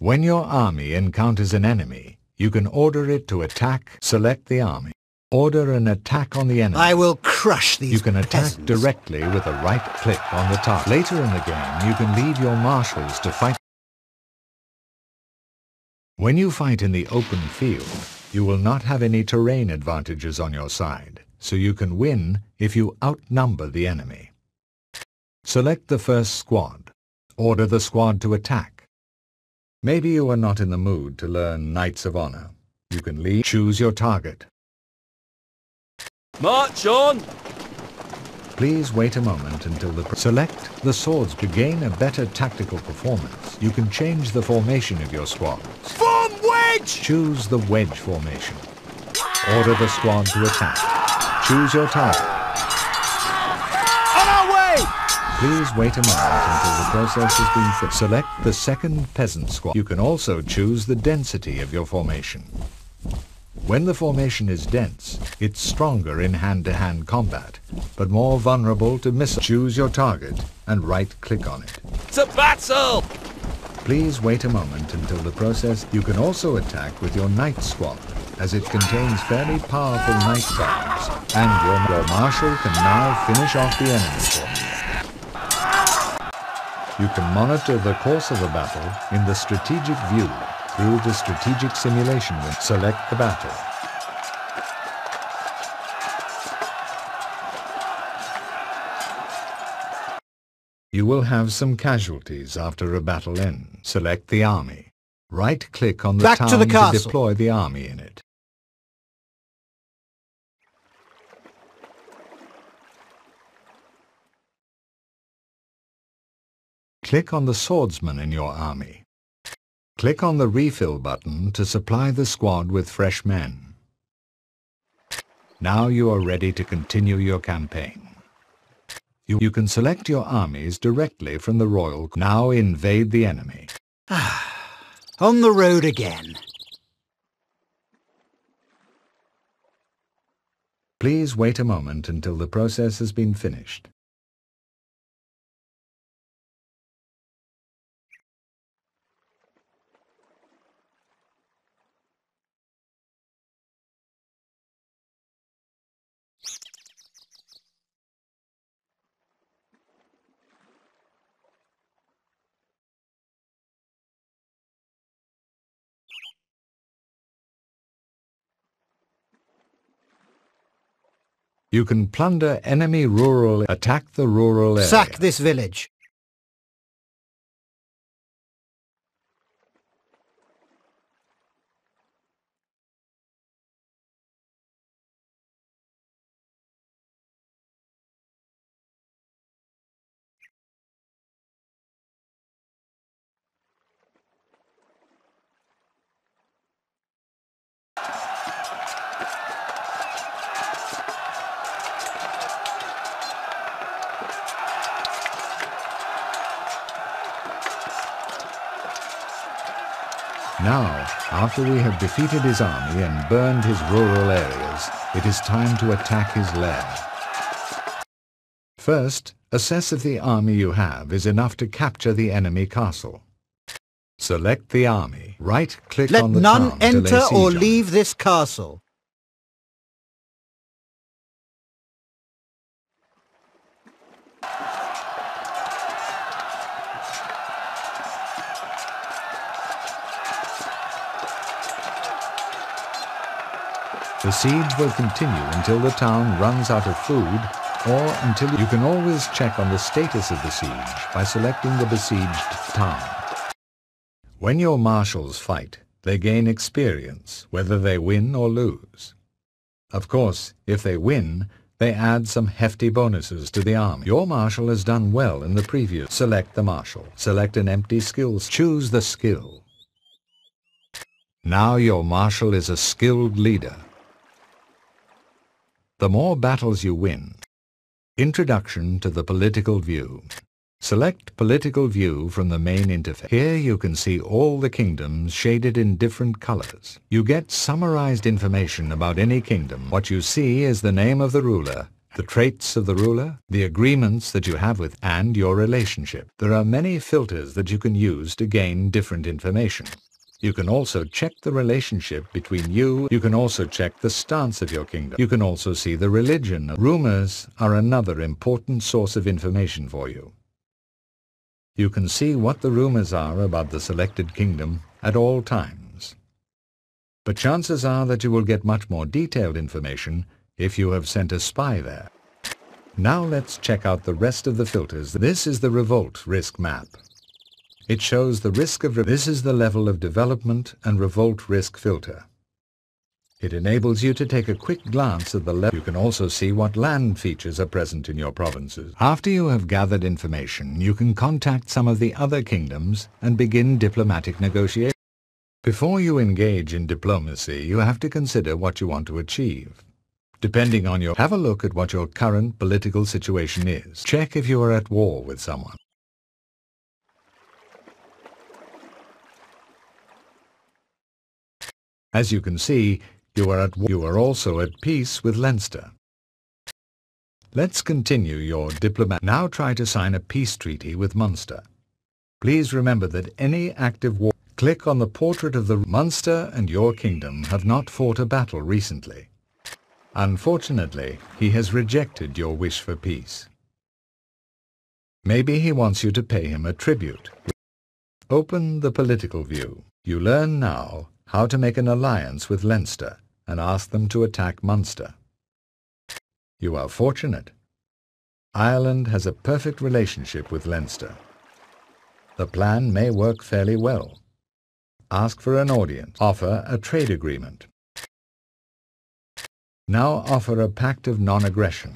When your army encounters an enemy, you can order it to attack. Select the army. Order an attack on the enemy. I will crush these You can attack peasants. directly with a right-click on the target. Later in the game, you can leave your marshals to fight. When you fight in the open field, you will not have any terrain advantages on your side, so you can win if you outnumber the enemy. Select the first squad. Order the squad to attack. Maybe you are not in the mood to learn Knights of Honor. You can leave. Choose your target. March on! Please wait a moment until select the swords. To gain a better tactical performance, you can change the formation of your squads. Form wedge! Choose the wedge formation. Order the squad to attack. Choose your target. On our way! Please wait a moment until the process has been finished. Select the second peasant squad. You can also choose the density of your formation. When the formation is dense, it's stronger in hand-to-hand combat, but more vulnerable to missiles. Choose your target and right-click on it. To battle! Please wait a moment until the process. You can also attack with your knight squad, as it contains fairly powerful knight guards, and your marshal can now finish off the enemy for you. You can monitor the course of a battle in the strategic view through the strategic simulation window. Select the battle. You will have some casualties after a battle ends. Select the army. Right-click on the Back town to the to castle. deploy the army in it. Click on the swordsman in your army. Click on the refill button to supply the squad with fresh men. Now you are ready to continue your campaign. You can select your armies directly from the royal. Now invade the enemy. On the road again. Please wait a moment until the process has been finished. You can plunder enemy rural. Attack the rural area. Sack this village. Now, after we have defeated his army and burned his rural areas, it is time to attack his lair. First, assess if the army you have is enough to capture the enemy castle. Select the army. Right-click Let on the none town to lay enter siege or on it. leave this castle. The siege will continue until the town runs out of food, or until you can always check on the status of the siege by selecting the besieged town. When your marshals fight, they gain experience, whether they win or lose. Of course, if they win, they add some hefty bonuses to the army. Your marshal has done well in the previous. Select the marshal. Select an empty skills. Choose the skill. Now your marshal is a skilled leader. The more battles you win. Introduction to the political view. Select Political View from the main interface. Here you can see all the kingdoms shaded in different colors. You get summarized information about any kingdom. What you see is the name of the ruler the traits of the ruler, the agreements that you have with, and your relationship. There are many filters that you can use to gain different information. You can also check the relationship between you. You can also check the stance of your kingdom. You can also see the religion. Rumors are another important source of information for you. You can see what the rumors are about the selected kingdom at all times. But chances are that you will get much more detailed information if you have sent a spy there. Now let's check out the rest of the filters. This is the revolt risk map. It shows the risk of this is the level of development and revolt risk filter. It enables you to take a quick glance at the level. You can also see what land features are present in your provinces. After you have gathered information, you can contact some of the other kingdoms and begin diplomatic negotiations. Before you engage in diplomacy, you have to consider what you want to achieve. Depending on have a look at what your current political situation is. Check if you are at war with someone. As you can see, you are also at peace with Leinster. Let's continue your diplomat. Now try to sign a peace treaty with Munster. Please remember that any active war. Click on the portrait of the Munster and your kingdom have not fought a battle recently. Unfortunately, he has rejected your wish for peace. Maybe he wants you to pay him a tribute. Open the political view. You learn now how to make an alliance with Leinster and ask them to attack Munster. You are fortunate. Ireland has a perfect relationship with Leinster. The plan may work fairly well. Ask for an audience. Offer a trade agreement. Now offer a pact of non-aggression.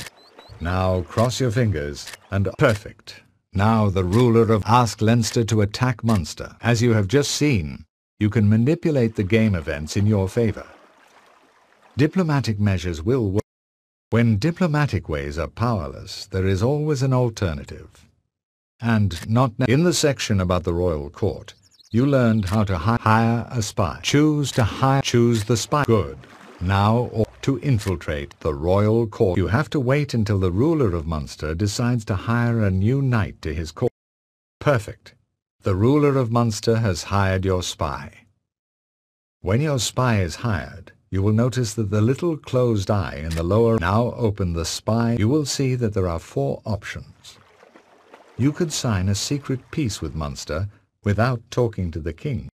Now cross your fingers and perfect. Now the ruler of ask Leinster to attack Munster. As you have just seen, you can manipulate the game events in your favor. Diplomatic measures will work. When diplomatic ways are powerless, there is always an alternative. And not in the section about the royal court, you learned how to hire a spy. Choose the spy. Good. Now or to infiltrate the royal court. You have to wait until the ruler of Munster decides to hire a new knight to his court. Perfect. The ruler of Munster has hired your spy. When your spy is hired, you will notice that the little closed eye in the lower. Now open the spy. You will see that there are 4 options. You could sign a secret peace with Munster without talking to the king.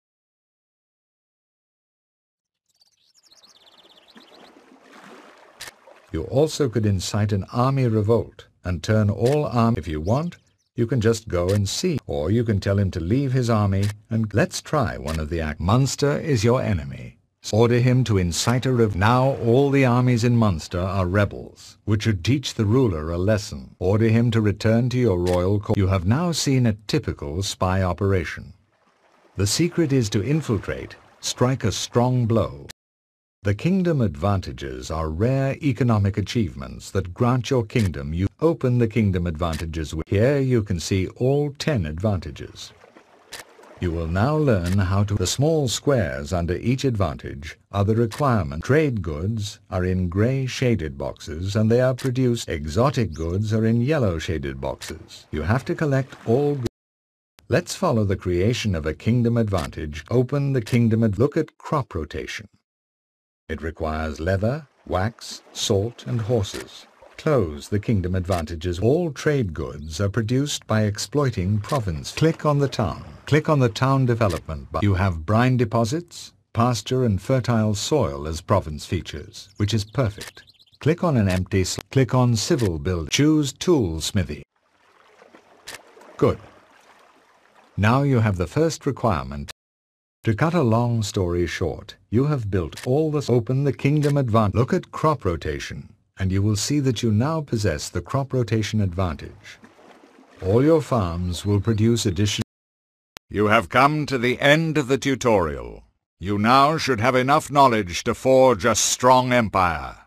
You also could incite an army revolt and turn all army. If you want, you can just go and see, or you can tell him to leave his army and let's try one of the acts. Munster is your enemy. Order him to incite a revolt. Now all the armies in Munster are rebels, which should teach the ruler a lesson. Order him to return to your royal court. You have now seen a typical spy operation. The secret is to infiltrate, strike a strong blow. The kingdom advantages are rare economic achievements that grant your kingdom. You open the kingdom advantages. Here you can see all 10 advantages. You will now learn how to. The small squares under each advantage are the requirement. Trade goods are in grey shaded boxes and they are produced. Exotic goods are in yellow shaded boxes. You have to collect all goods. Let's follow the creation of a kingdom advantage. Open the kingdom and look at crop rotation. It requires leather, wax, salt and horses. Close the kingdom advantages. All trade goods are produced by exploiting province. Click on the town. Click on the town development button. You have brine deposits, pasture and fertile soil as province features, which is perfect. Click on an empty slot. Click on civil build. Choose tool smithy. Good. Now you have the first requirement. To cut a long story short, you have built all this. Open the kingdom advantage. Look at crop rotation, and you will see that you now possess the crop rotation advantage. All your farms will produce additional. You have come to the end of the tutorial. You now should have enough knowledge to forge a strong empire.